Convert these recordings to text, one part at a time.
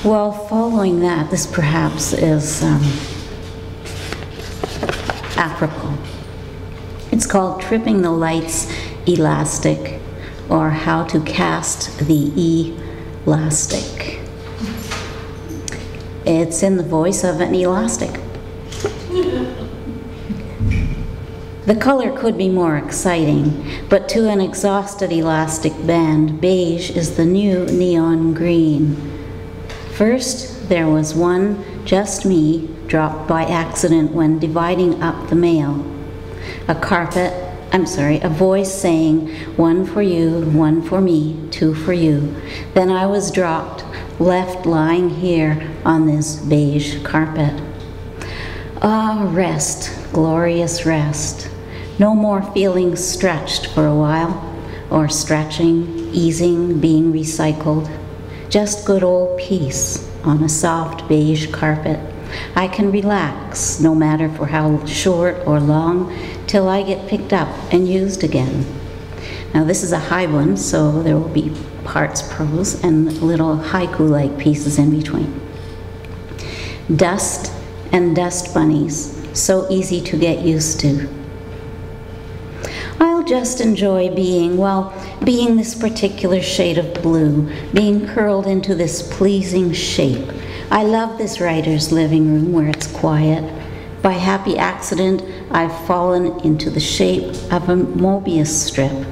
Well, following that, this perhaps is apropos. It's called Tripping the Lights Elastic, or How to Cast the Elastic. It's in the voice of an elastic. The color could be more exciting, but to an exhausted elastic band, beige is the new neon green. First, there was one, just me, dropped by accident when dividing up the mail. A voice saying, one for you, one for me, two for you. Then I was dropped, left lying here on this beige carpet. Ah, rest, glorious rest. No more feeling stretched for a while, or stretching, easing, being recycled. Just good old peace on a soft beige carpet. I can relax, no matter for how short or long, till I get picked up and used again. Now this is a high one, so there will be parts prose and little haiku-like pieces in between. Dust and dust bunnies, so easy to get used to. I'll just enjoy being this particular shade of blue, being curled into this pleasing shape. I love this writer's living room where it's quiet. By happy accident, I've fallen into the shape of a Mobius strip,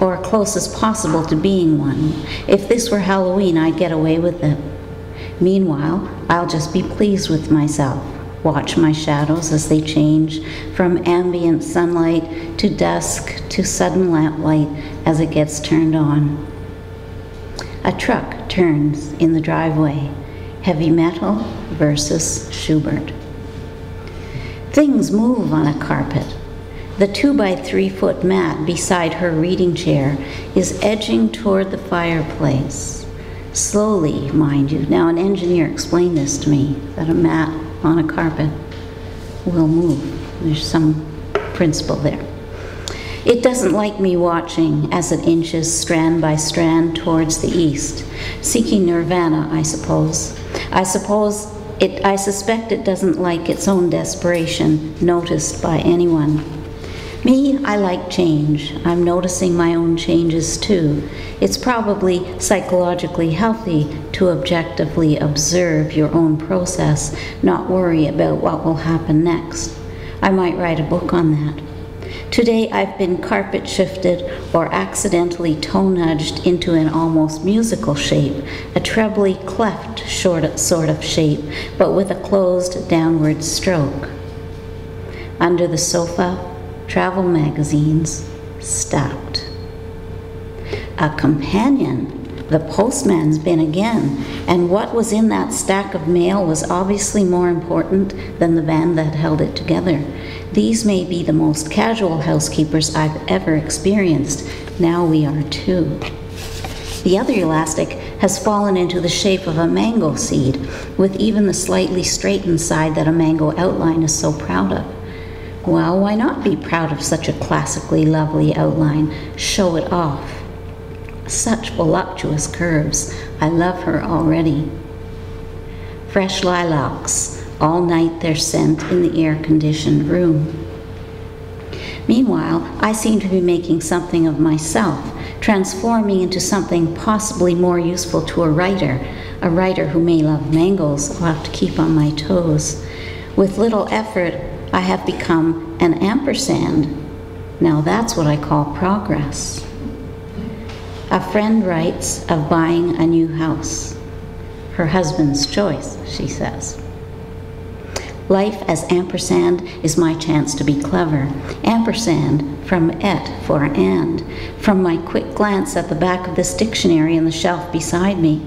or close as possible to being one. If this were Halloween, I'd get away with it. Meanwhile, I'll just be pleased with myself. Watch my shadows as they change from ambient sunlight to dusk to sudden lamplight as it gets turned on. A truck turns in the driveway. Heavy metal versus Schubert. Things move on a carpet. The 2-by-3 foot mat beside her reading chair is edging toward the fireplace. Slowly, mind you. Now, an engineer explained this to me, that a mat on a carpet will move. There's some principle there. It doesn't like me watching as it inches strand by strand towards the east, seeking nirvana, I suppose. I suspect it doesn't like its own desperation noticed by anyone. Me, I like change. I'm noticing my own changes too. It's probably psychologically healthy to objectively observe your own process, not worry about what will happen next. I might write a book on that. Today I've been carpet shifted or accidentally toe nudged into an almost musical shape, a trebly cleft sort of shape, but with a closed downward stroke. Under the sofa, travel magazines stacked. A companion. The postman's been again, and what was in that stack of mail was obviously more important than the band that held it together. These may be the most casual housekeepers I've ever experienced. Now we are too. The other elastic has fallen into the shape of a mango seed, with even the slightly straightened side that a mango outline is so proud of. Well, why not be proud of such a classically lovely outline? Show it off. Such voluptuous curves. I love her already. Fresh lilacs. All night their scent in the air-conditioned room. Meanwhile, I seem to be making something of myself, transforming into something possibly more useful to a writer who may love mangoes. I'll have to keep on my toes. With little effort, I have become an ampersand. Now that's what I call progress. A friend writes of buying a new house. Her husband's choice, she says. Life as ampersand is my chance to be clever. Ampersand from et for and, from my quick glance at the back of this dictionary on the shelf beside me.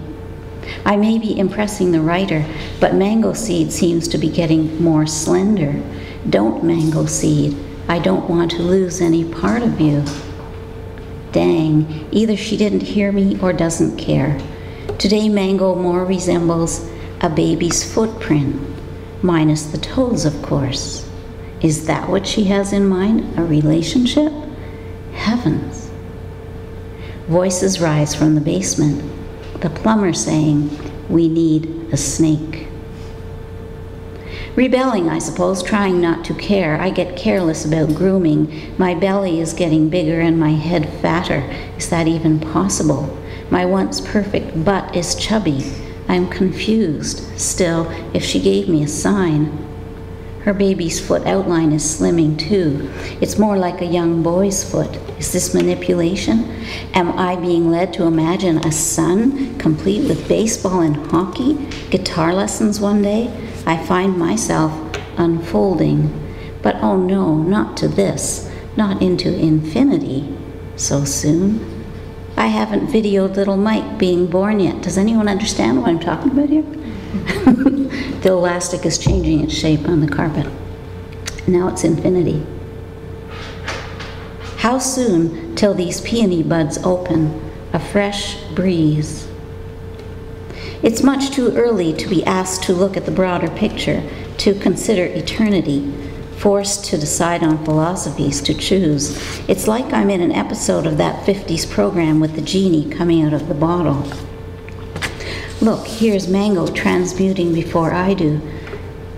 I may be impressing the writer, but mango seed seems to be getting more slender. Don't mango seed. I don't want to lose any part of you. Dang, either she didn't hear me or doesn't care. Today mango more resembles a baby's footprint. Minus the toes, of course. Is that what she has in mind? A relationship? Heavens. Voices rise from the basement. The plumber saying, We need a snake. Rebelling, I suppose, trying not to care. I get careless about grooming. My belly is getting bigger and my head fatter. Is that even possible? My once perfect butt is chubby. I'm confused. Still, if she gave me a sign. Her baby's foot outline is slimming too. It's more like a young boy's foot. Is this manipulation? Am I being led to imagine a son, complete with baseball and hockey, guitar lessons one day? I find myself unfolding. But oh no, not to this, not into infinity so soon. I haven't videoed little Mike being born yet. Does anyone understand what I'm talking about here? The elastic is changing its shape on the carpet. Now it's infinity. How soon till these peony buds open, a fresh breeze? It's much too early to be asked to look at the broader picture, to consider eternity, forced to decide on philosophies, to choose. It's like I'm in an episode of that 50s program with the genie coming out of the bottle. Look, here's Mango transmuting before I do.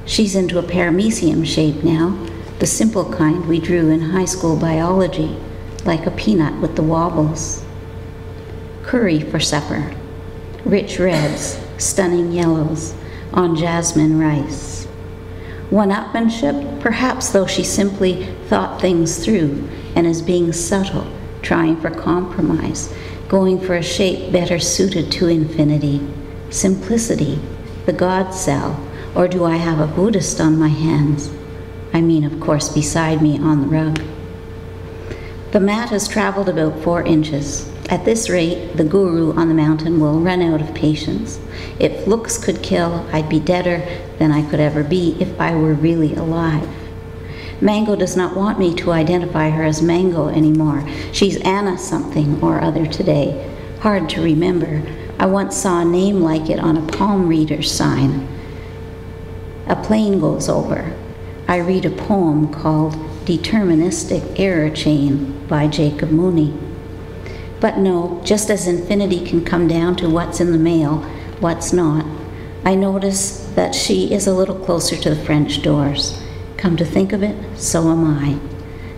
She's into a paramecium shape now, the simple kind we drew in high school biology, like a peanut with the wobbles. Curry for supper, rich reds, stunning yellows, on jasmine rice. One-upmanship, perhaps, though she simply thought things through and is being subtle, trying for compromise, going for a shape better suited to infinity. Simplicity, the God cell, or do I have a Buddhist on my hands? I mean, of course, beside me on the rug. The mat has traveled about 4 inches. At this rate, the guru on the mountain will run out of patience. If looks could kill, I'd be deader than I could ever be if I were really alive. Mango does not want me to identify her as Mango anymore. She's Anna something or other today. Hard to remember. I once saw a name like it on a palm reader's sign. A plane goes over. I read a poem called Deterministic Error Chain by Jacob Mooney. But no, just as infinity can come down to what's in the mail, what's not, I notice that she is a little closer to the French doors. Come to think of it, so am I.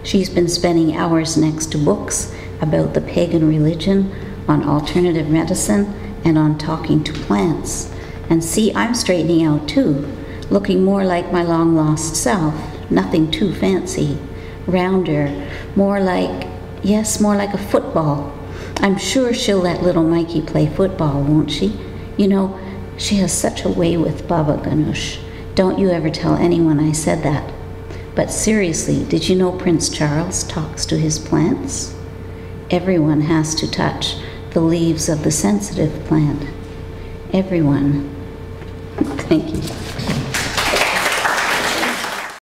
She's been spending hours next to books about the pagan religion, on alternative medicine, and on talking to plants. And see, I'm straightening out too, looking more like my long-lost self, nothing too fancy, rounder, more like a football. I'm sure she'll let little Mikey play football, won't she? You know, she has such a way with Baba Ganoush. Don't you ever tell anyone I said that. But seriously, did you know Prince Charles talks to his plants? Everyone has to touch the leaves of the sensitive plant. Everyone. Thank you.